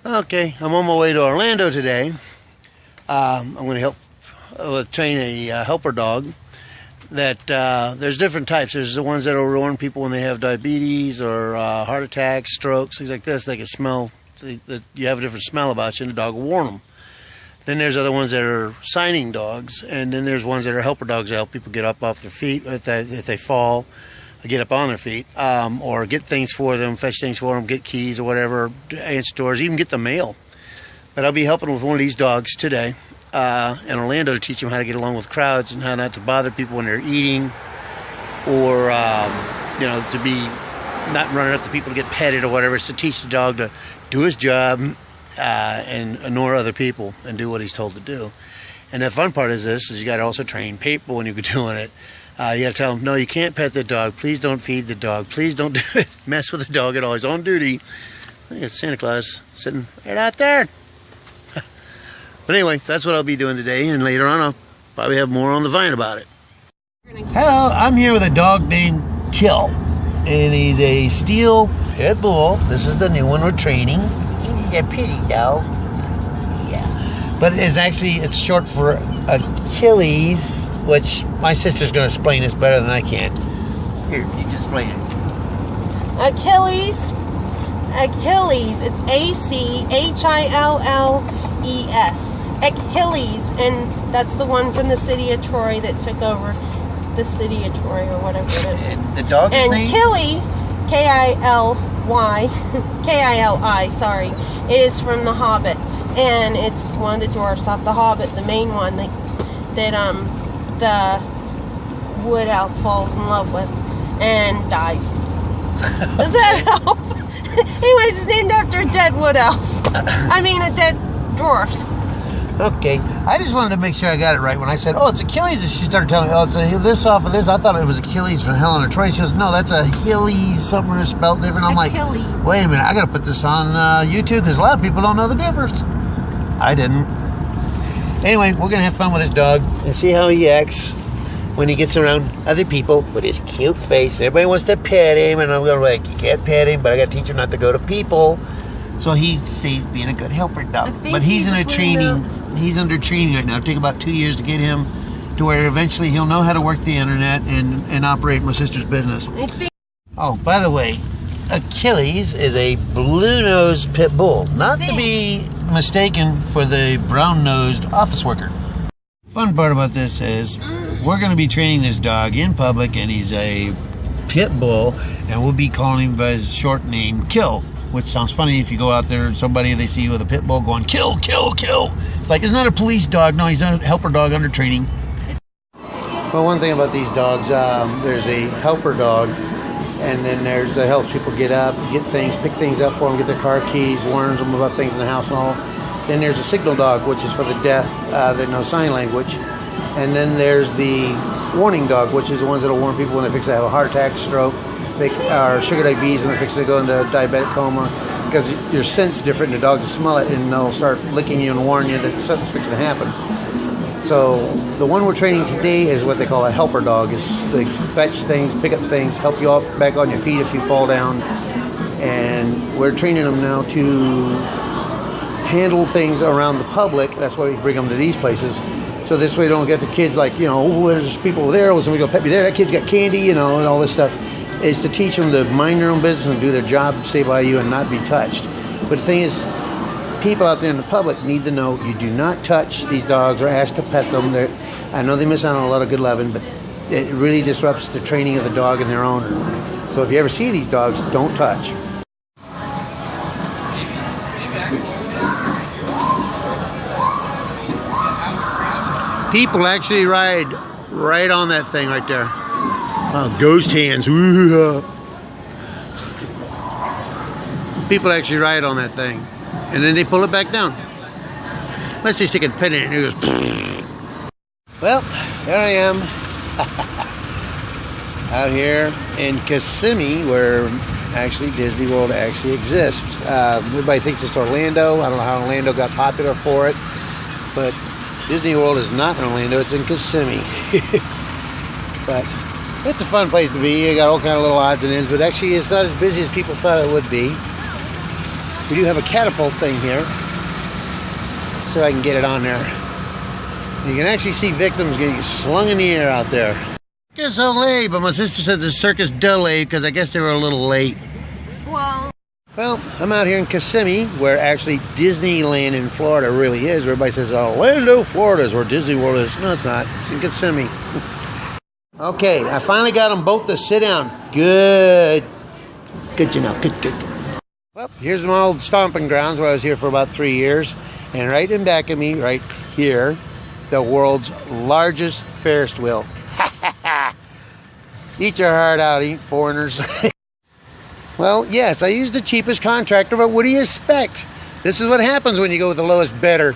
Okay, I'm on my way to Orlando today. I'm going to help train a helper dog. That there's different types. There's the ones that will warn people when they have diabetes or heart attacks, strokes, things like this. They can smell that you have a different smell about you, and the dog will warn them. Then there's other ones that are signing dogs, and then there's ones that are helper dogs that help people get up off their feet if they fall, get up on their feet, or get things for them, fetch things for them, get keys or whatever, answer doors, even get the mail. But I'll be helping with one of these dogs today in Orlando to teach them how to get along with crowds and how not to bother people when they're eating, or to be not running after people to get petted or whatever. It's to teach the dog to do his job and ignore other people and do what he's told to do. And the fun part is you got to also train people when you're doing it. You got to tell them, no, you can't pet the dog. Please don't feed the dog. Please don't mess with the dog at all. He's on duty. I think it's Santa Claus sitting right out there. But anyway, that's what I'll be doing today. And later on, I'll probably have more on the vine about it. Hello, I'm here with a dog named Kill. And he's a steel pit bull. This is the new one we're training. He's a pretty dog. Yeah. But it's short for Achilles, which my sister's going to explain this better than I can. Here, you can explain it. Achilles, it's Achilles. Achilles, and that's the one from the city of Troy that took over the city of Troy or whatever it is. And the dog's name? And Killy, K-I-L-I, sorry, it is from The Hobbit, and it's one of the dwarfs off The Hobbit, the main one that the wood elf falls in love with and dies. Does that help? Anyways, it's named after a dead wood elf. I mean, a dead dwarf. Okay, I just wanted to make sure I got it right when I said, oh, it's Achilles, and she started telling me, oh, it's this off of this. I thought it was Achilles from Helen of Troy. She goes, no, that's Achilles, something is spelled different. I'm Achilles. Like, wait a minute, I got to put this on YouTube because a lot of people don't know the difference. I didn't. Anyway, we're going to have fun with this dog and see how he acts when he gets around other people with his cute face. Everybody wants to pet him, and I'm going like, you can't pet him, but I got to teach him not to go to people. So he stays being a good helper dog. But he's under training right now. It'll take about 2 years to get him to where eventually he'll know how to work the internet and operate my sister's business. Oh, by the way, Achilles is a blue-nosed pit bull, not to be mistaken for the brown-nosed office worker. Fun part about this is we're going to be training this dog in public, and he's a pit bull, and we'll be calling him by his short name, Kill, which sounds funny if you go out there and they see you with a pit bull going, kill, kill, kill. It's like, it's not a police dog. No, he's a helper dog under training. Well, one thing about these dogs, there's a helper dog, and then there's the helps people get up, get things, pick things up for them, get their car keys, warns them about things in the house and all. Then there's a signal dog, which is for the deaf, that know sign language. And then there's the warning dog, which is the ones that will warn people when they fix to have a heart attack, stroke, or sugar diabetes, and they're fixing to go into diabetic coma, because your scent's different, and the dogs will smell it, and they'll start licking you and warn you that something's fixing to happen. So the one we're training today is what they call a helper dog. It's they fetch things, pick up things, help you up back on your feet if you fall down, and we're training them now to handle things around the public. That's why we bring them to these places. So this way they don't get the kids like, oh, there's people there, oh, somebody go pet me there, that kid's got candy, and all this stuff. Is to teach them to mind their own business and do their job and stay by you and not be touched. But the thing is, people out there in the public need to know you do not touch these dogs or ask to pet them. I know they miss out on a lot of good loving, but it really disrupts the training of the dog and their owner. So if you ever see these dogs, don't touch. People actually ride right on that thing right there. Oh, ghost hands. Ooh. People actually ride on that thing. And then they pull it back down. Unless they stick a pin in it and it goes. Well, there I am. Out here in Kissimmee, where actually Disney World actually exists. Everybody thinks it's Orlando. I don't know how Orlando got popular for it. But Disney World is not in Orlando. It's in Kissimmee. But it's a fun place to be. You got all kind of little odds and ends, but actually it's not as busy as people thought it would be. We do have a catapult thing here, so I can get it on there. You can actually see victims getting slung in the air out there. Circus Olay, but my sister said the Circus Delay because I guess they were a little late. Well, I'm out here in Kissimmee, where actually Disneyland in Florida really is. Everybody says Orlando, Florida is where Disney World is. No, it's not. It's in Kissimmee. Okay, I finally got them both to sit down. Good. Good, you know. Good. Well, here's my old stomping grounds where I was here for about 3 years. And right in back of me, right here, the world's largest Ferris wheel. Eat your heart out, eat foreigners. Well, yes, I used the cheapest contractor, but what do you expect? This is what happens when you go with the lowest bidder.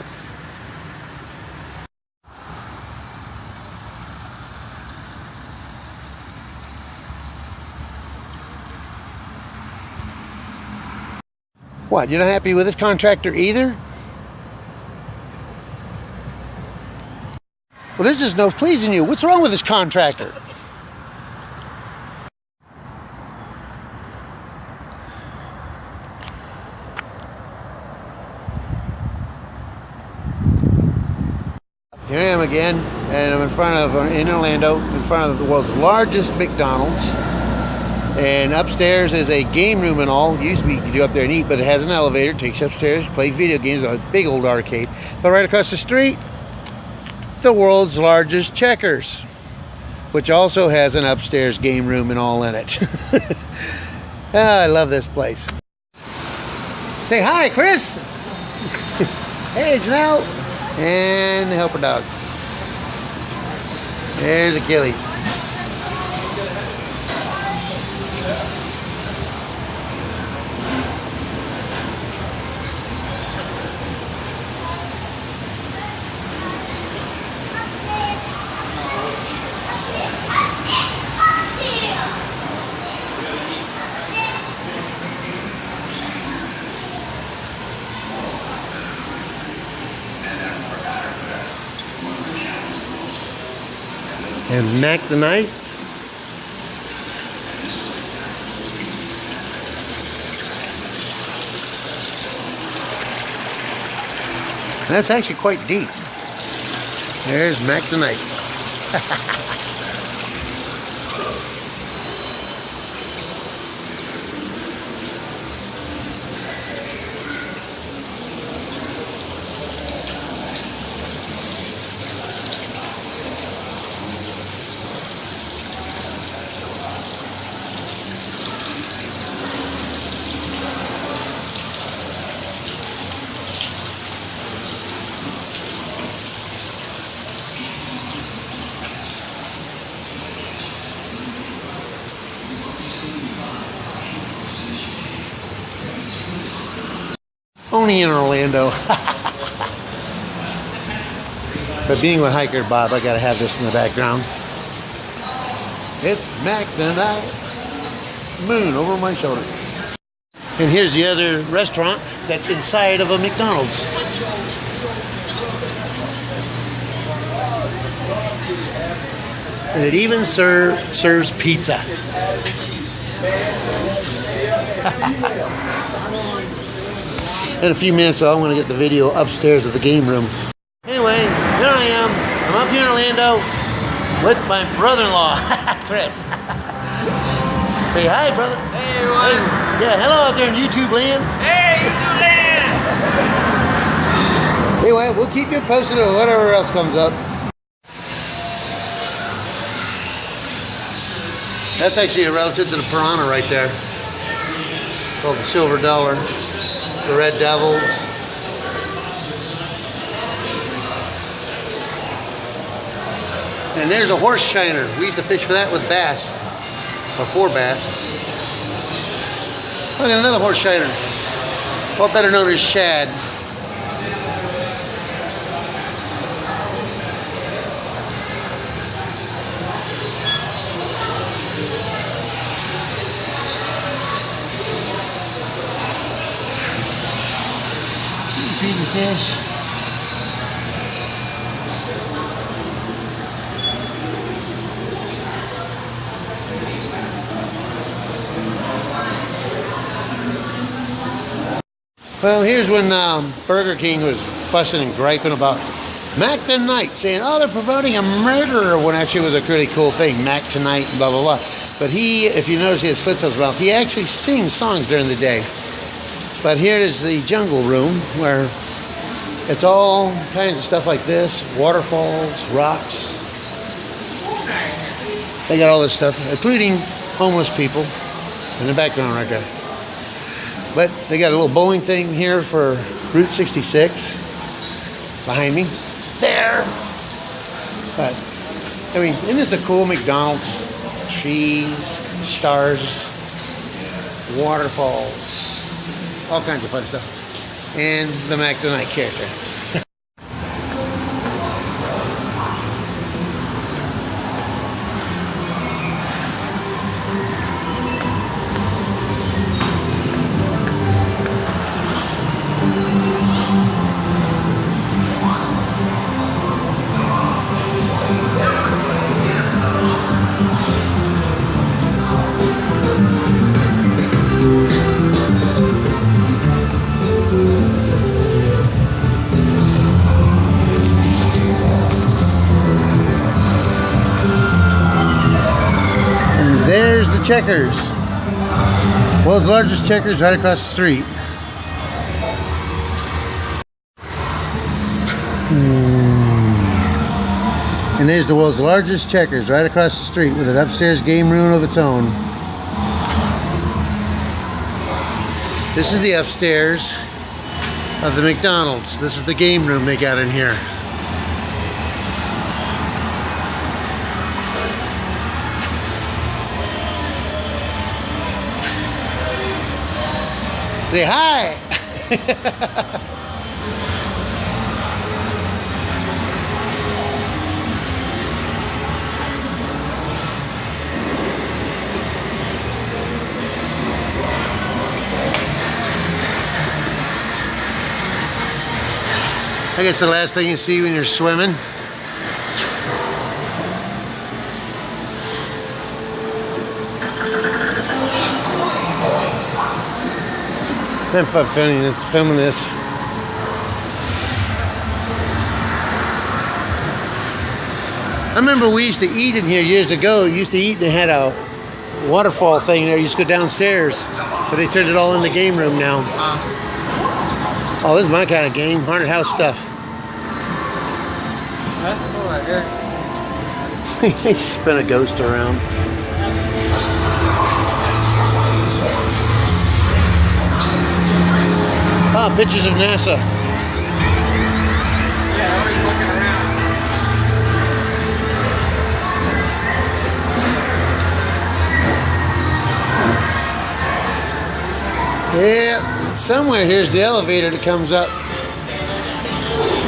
What, you're not happy with this contractor either? Well, there's just no pleasing you. What's wrong with this contractor? Here I am again, and I'm in Orlando, in front of the world's largest McDonald's. And upstairs is a game room and all. Used to be you could go up there and eat, but it has an elevator, takes you upstairs, play video games, a big old arcade. But right across the street, the world's largest Checkers, which also has an upstairs game room and all in it. I love this place. Say hi, Chris. Hey, Janelle. And the helper dog. There's Achilles. And Mac the Knife. That's actually quite deep. There's Mac the Knife. Only in Orlando. But being with Hiker Bob, I gotta have this in the background. It's Mac the Knife. Moon over my shoulder. And here's the other restaurant that's inside of a McDonald's. And it even serves pizza. In a few minutes, I'm going to get the video upstairs of the game room. Anyway, here I am. I'm up here in Orlando with my brother-in-law, Chris. Say hi, brother. Hey, everyone. Hey, yeah, hello out there in YouTube land. Hey, YouTube land. Anyway, we'll keep you posted on whatever else comes up. That's actually a relative to the piranha right there, called the silver dollar. The Red Devils. And there's a horse shiner. We used to fish for that with bass. Or for bass. Look at another horse shiner. Or better known as shad. Feeding fish. Well, here's when Burger King was fussing and griping about Mac Tonight, saying, oh, they're promoting a murderer, when actually it was a really cool thing, Mac Tonight, blah, blah, blah. But he, if you notice, he has slits on his mouth. He actually sings songs during the day. But here is the jungle room, where it's all kinds of stuff like this, waterfalls, rocks. They got all this stuff, including homeless people in the background right there. But they got a little bowling thing here for Route 66 behind me. There. But, I mean, isn't this a cool McDonald's? Trees, stars, waterfalls, all kinds of fun stuff. And the Mac Tonight character. There's the Checkers. World's largest Checkers right across the street. And there's the world's largest Checkers right across the street with an upstairs game room of its own. This is the upstairs of the McDonald's. This is the game room they got in here. Say hi! I guess the last thing you see when you're swimming. I'm filming this. I remember we used to eat in here years ago. We used to eat and they had a waterfall thing there. You used to go downstairs, but they turned it all into game room now. Oh, this is my kind of game, haunted house stuff. That's cool right here. They spin a ghost around. Ah, pictures of NASA. Yeah, everybody's looking around. Yeah, somewhere here's the elevator that comes up.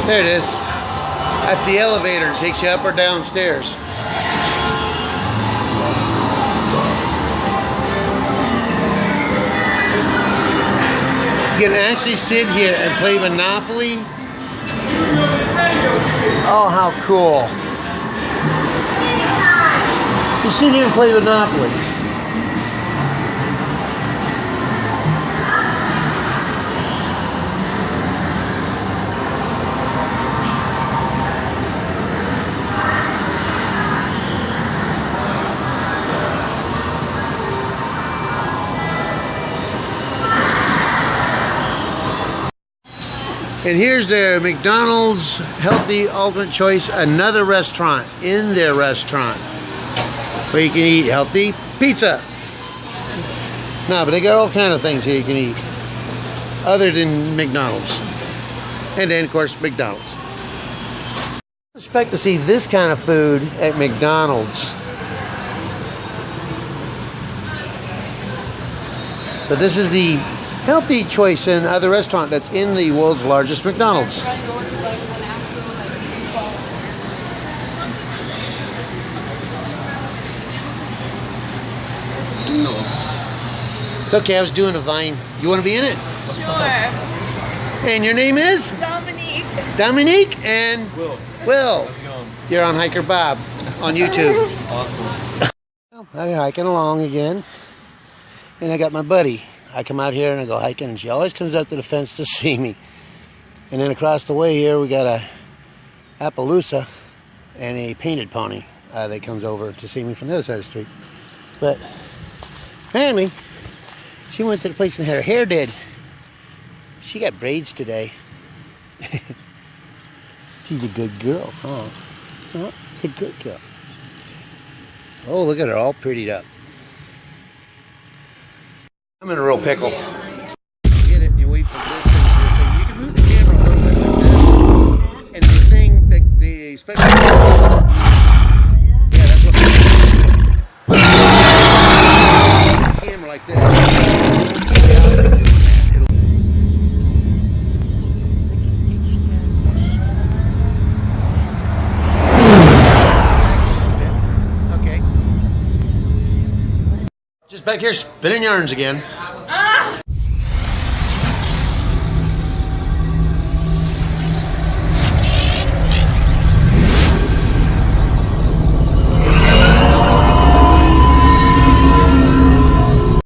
There it is. That's the elevator that takes you up or downstairs. You can actually sit here and play Monopoly. Oh, how cool. You sit here and play Monopoly. And here's their McDonald's Healthy Ultimate Choice, another restaurant in their restaurant where you can eat healthy pizza. No, but they got all kind of things here you can eat other than McDonald's. And then, of course, McDonald's. I expect to see this kind of food at McDonald's. But this is the Healthy Choice in other restaurant that's in the world's largest McDonald's. It's okay, I was doing a Vine. You want to be in it? Sure. And your name is? Dominique. Dominique and Will. Will. How's it going? You're on Hiker Bob on YouTube. Awesome. I'm hiking along again. And I got my buddy, I come out here and I go hiking, and she always comes up to the fence to see me. And then across the way here, we got a Appaloosa and a painted pony that comes over to see me from the other side of the street. But apparently, she went to the place and had her hair did. She got braids today. She's a good girl, huh? Huh? She's a good girl. Oh, look at her, all prettied up. I'm in a real pickle. You get it and you wait for this thing to this thing. You can move the camera a little bit like this. And the thing, the special... Yeah, that's what... The camera like this. You won't see the output doing that. Okay. Just back here spinning yarns again.